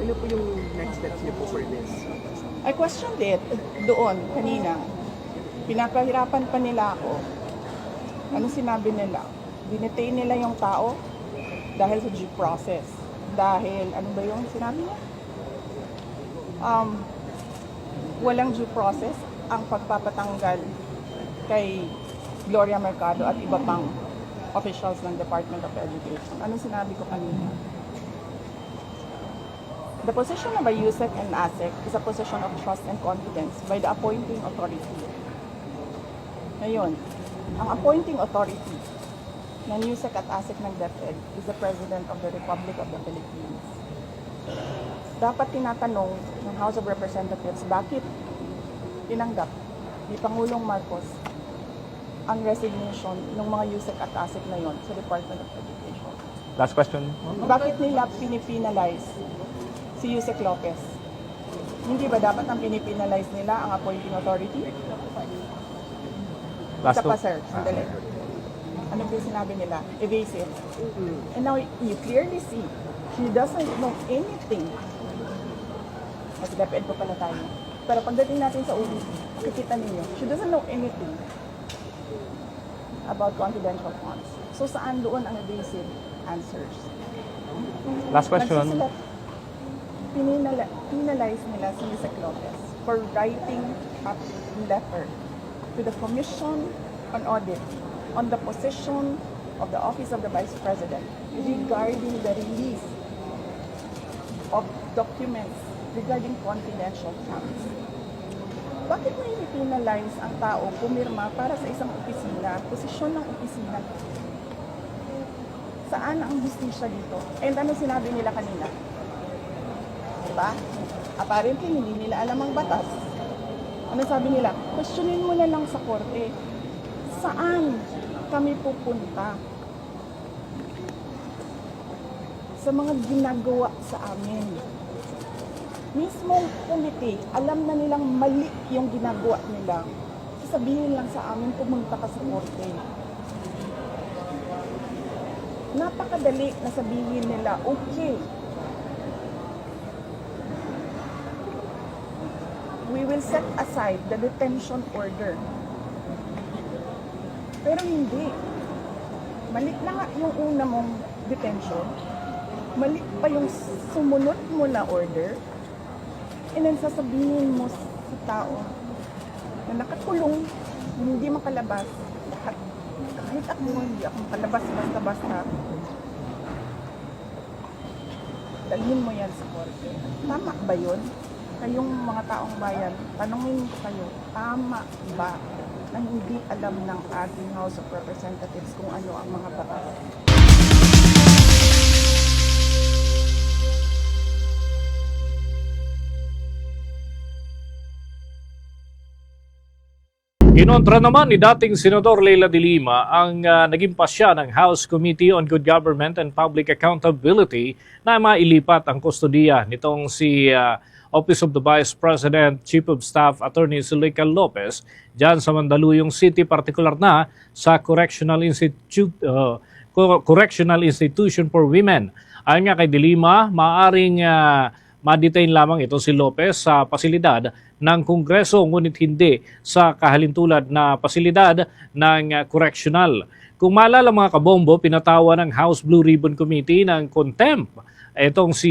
ano po yung next steps niyo po for this? I questioned it doon kanina. Pinapahirapan pa nila ako. Ano sinabi nila? Dinetain nila yung tao dahil sa due process. Dahil, ano ba yung sinabi niya? Walang due process ang pagpapatanggal kay Gloria Mercado at iba pang officials ng Department of Education. Ano sinabi ko kanina? The position of a USEC and ASEC is a position of trust and confidence by the appointing authority. Ngayon, ang appointing authority ng USEC at ASEC ng DepEd is the President of the Republic of the Philippines. Dapat tinatanong ng House of Representatives bakit tinanggap ni Pangulong Marcos ang resignation ng mga USEC at ASEC na yon sa Department of Education. Last question. Bakit nila pinipinalize si Yusek Lopez? Hindi ba dapat ang pinipinalize nila ang appointing authority? Last Isa pa two. sir, sandali. Ano ba yung sinabi nila? Evasive. And now you clearly see, she doesn't know anything. Kasi DepEd po pala tayo. Pero pagdating natin sa OVP, makikita ninyo, she doesn't know anything about confidential funds. So saan doon ang evasive answers? Last question. Penalize nila si Yusek Lopez for writing a letter to the Commission on Audit on the position of the Office of the Vice President regarding the release of documents regarding confidential funds. Bakit may penalize ang tao pumirma para sa isang opisina, posisyon ng opisina? Saan ang justisya dito? And ano sinabi nila kanina? Diba? Apparently, hindi nila alam ang batas. Ano sabi nila? Questionin mo na lang sa korte. Saan kami pupunta? Sa mga ginagawa sa amin. Mismong committee, alam na nilang mali yung ginagawa nila. Sasabihin lang sa amin, pumunta ka sa korte. Napakadali na sabihin nila, okay, we will set aside the detention order. Pero hindi. Mali na nga yung una mong detention. Mali pa yung sumunod mo na order. And then sasabihin mo sa tao na nakakulong, hindi makalabas. Kahit ako hindi ako makalabas basta-basta. Dalhin mo yan sa korte. Tama ba yun? Kayong mga taong bayan, tanungin ko kayo, tama ba na hindi alam ng ating House of Representatives kung ano ang mga batas? Kinontra naman ni dating Senador Leila de Lima ang naging pasya ng House Committee on Good Government and Public Accountability na mailipat ang kustodiya nitong si Office of the Vice President, Chief of Staff, Attorney Zuleika Lopez dyan sa Mandaluyong City, particular na sa Correctional Institution for Women. Ayon nga kay de Lima, maaaring ma-detain lamang ito si Lopez sa pasilidad ng Kongreso ngunit hindi sa kahalintulad na pasilidad ng correctional. Kung maalala mga kabombo, pinatawa ng House Blue Ribbon Committee ng contempt itong si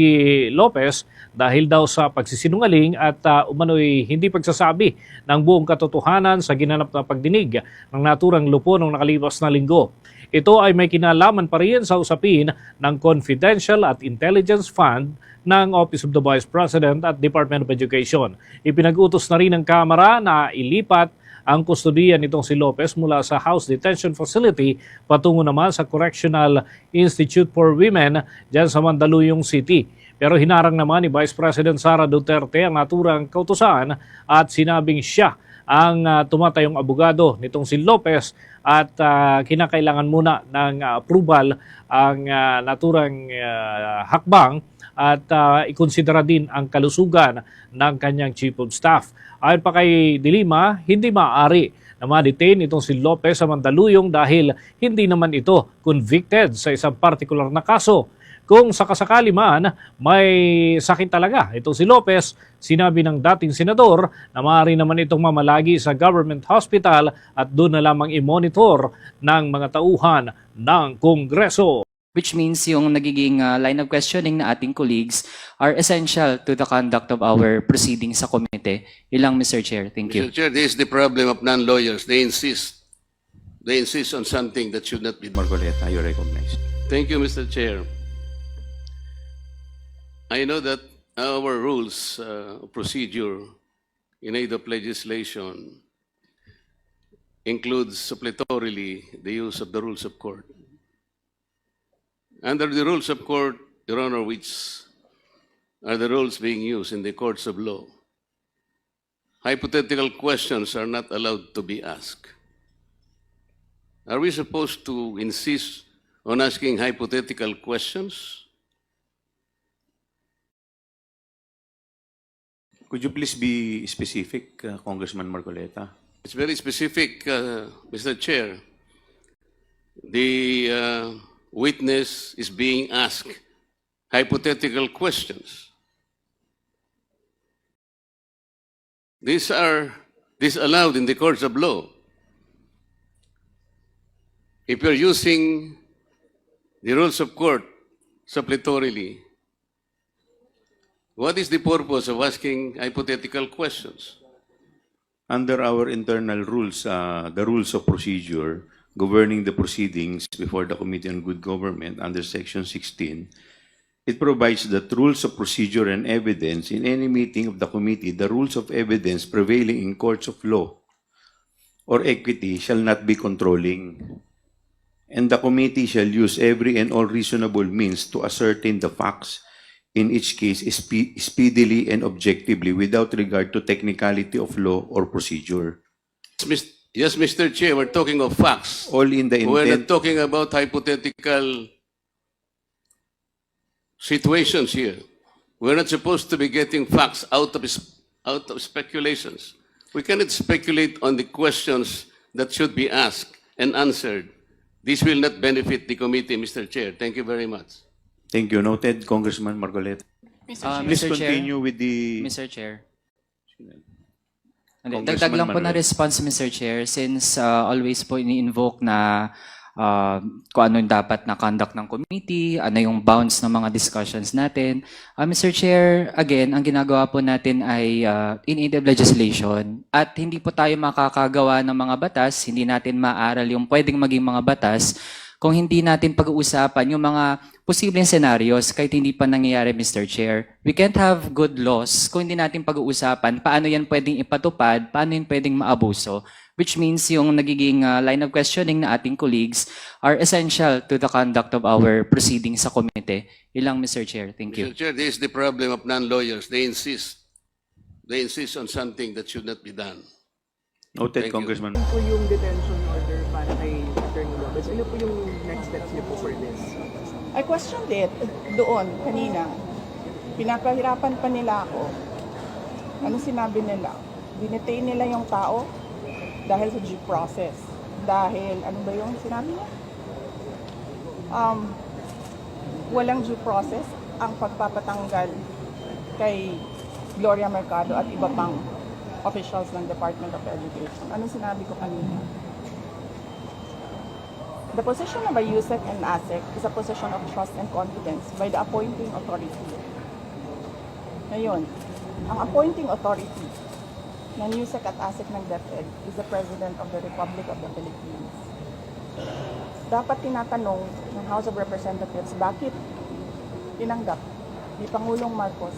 Lopez dahil daw sa pagsisinungaling at umano'y hindi pagsasabi ng buong katotohanan sa ginanap na pagdinig ng naturang lupo noong nakalipas na linggo. Ito ay may kinalaman pa rin sa usapin ng Confidential at Intelligence Fund ng Office of the Vice President at Department of Education. Ipinag-utos na rin ng Kamara na ilipat ang kustodiya nitong si Lopez mula sa House Detention Facility patungo naman sa Correctional Institute for Women dyan sa Mandaluyong City. Pero hinarang naman ni Vice President Sara Duterte ang naturang kautusan at sinabing siya ang tumatayong abogado nitong si Lopez at kinakailangan muna ng approval ang naturang hakbang at ikonsidera din ang kalusugan ng kanyang Chief of Staff. Ayon pa kay de Lima, hindi maaari na ma-detain itong si Lopez sa Mandaluyong dahil hindi naman ito convicted sa isang partikular na kaso. kung sakasakali man may sakit talaga itong si Lopez, sinabi ng dating senador na maaari naman itong mamalagi sa government hospital at doon na lamang i-monitor ng mga tauhan ng Kongreso. Which means yung nagiging line of questioning na ating colleagues are essential to the conduct of our proceedings sa komite. Ilang, Mr. Chair. Thank you. Mr. Chair, this is the problem of non-lawyers. They insist. They insist on something that should not be done. Marcoleta, you recognized. Thank you, Mr. Chair. I know that our rules of procedure in aid of legislation includes suppletorily the use of the rules of court. Under the rules of court, Your Honor, which are the rules being used in the courts of law, hypothetical questions are not allowed to be asked. Are we supposed to insist on asking hypothetical questions? Could you please be specific, Congressman Marcoleta? It's very specific, Mr. Chair. The witness is being asked hypothetical questions. These are disallowed in the courts of law. If you're using the rules of court suppletorily, what is the purpose of asking hypothetical questions? Under our internal rules, the rules of procedure governing the proceedings before the Committee on Good Government under Section 16, it provides that rules of procedure and evidence in any meeting of the committee, the rules of evidence prevailing in courts of law or equity shall not be controlling, and the committee shall use every and all reasonable means to ascertain the facts in each case speedily and objectively without regard to technicality of law or procedure. Yes, Mr. Chair, we're talking of facts. All in the We're intent. not talking about hypothetical situations here. We're not supposed to be getting facts out of speculations. We cannot speculate on the questions that should be asked and answered. This will not benefit the committee, Mr. Chair. Thank you very much. Thank you. Noted, Congressman Marcoleta. Please Mr. Chair. continue with the... Mr. Chair. Congressman Dagdag lang po na Manuel. response, Mr. Chair, since always po ini-invoke na kung ano yung dapat na conduct ng committee, ano yung bounds ng mga discussions natin. Mr. Chair, again, ang ginagawa po natin ay in aid of legislation at hindi po tayo makakagawa ng mga batas, hindi natin maaral yung pwedeng maging mga batas kung hindi natin pag-uusapan yung mga posibleng scenarios kahit hindi pa nangyayari, Mr. Chair. We can't have good laws kung hindi natin pag-uusapan paano yan pwedeng ipatupad, paano yan pwedeng maabuso, which means yung nagiging line of questioning na ating colleagues are essential to the conduct of our proceedings sa komite. Ilang, Mr. Chair. Thank you. Mr. Chair, this is the problem of non-lawyers. They insist. They insist on something that should not be done. Noted, Thank you. Congressman. Ano po yung detention order para kay Attorney Lopez? Ano po yung next steps niyo po for this? I questioned it doon kanina. Pinapahirapan pa nila ako. Ano sinabi nila? Dinetain nila yung tao dahil sa due process. Dahil, ano ba yung sinabi niya? Walang due process ang pagpapatanggal kay Gloria Mercado at iba pang officials ng Department of Education. Ano sinabi ko kanina? The position of a USEC and ASEC is a position of trust and confidence by the appointing authority. Ngayon, ang appointing authority ng USEC at ASEC ng DepEd is the President of the Republic of the Philippines. Dapat tinatanong ng House of Representatives bakit tinanggap ni Pangulong Marcos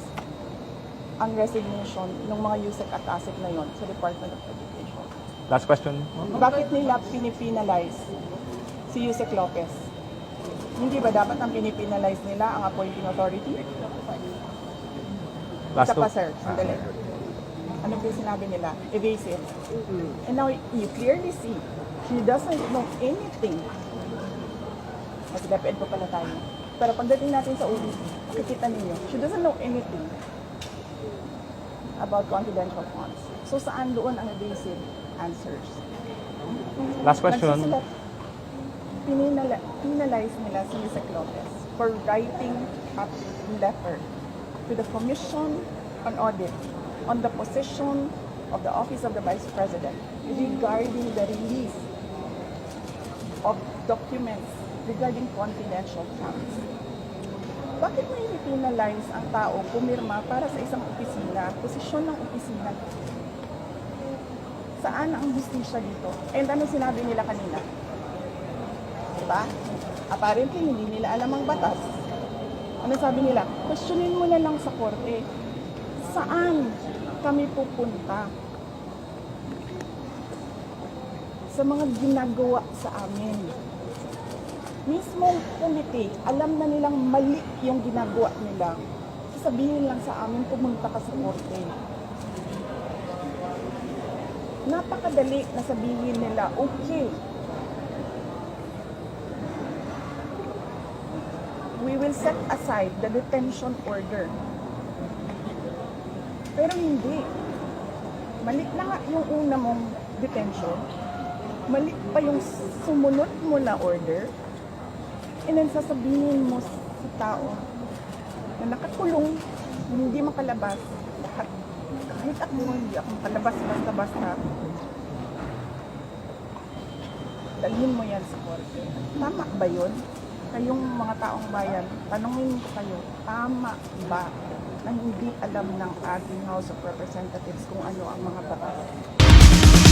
ang resignation ng mga USEC at ASEC na yon sa Department of Education. Last question. Bakit nila pinipinalize si Yusek Lopez? Hindi ba dapat ang pinipinalize nila ang appointing authority? Last Isa pa, two. sir, sandali. Ano ba yung sinabi nila? Evasive. And now, you clearly see, she doesn't know anything. Kasi DepEd po pala tayo. Pero pagdating natin sa OVP, makikita ninyo, she doesn't know anything about confidential funds. So, saan doon ang evasive answers? Last question. Penalize nila si Yusek Lopez for writing a letter to the Commission on Audit on the position of the Office of the Vice President regarding the release of documents regarding confidential funds. Bakit may penalize ang tao pumirma para sa isang opisina, posisyon ng opisina? Saan ang justisya dito? And ano sinabi nila kanina? Diba? Apparently, hindi nila alam ang batas. Ano sabi nila? Questionin mo na lang sa korte. Saan kami pupunta? Sa mga ginagawa sa amin. Mismong committee, alam na nilang mali yung ginagawa nila. Sasabihin lang sa amin, pumunta ka sa korte. Napakadali na sabihin nila, okay, we will set aside the detention order. Pero hindi. Mali na nga yung una mong detention. Mali pa yung sumunod mo na order. And then sasabihin mo sa tao na nakakulong, hindi makalabas. Kahit ako, hindi ako makalabas basta-basta. Dalhin mo yan sa korte. Tama ba yun? Kayong mga taong bayan, tanungin ko kayo, tama ba na hindi alam ng ating House of Representatives kung ano ang mga batas?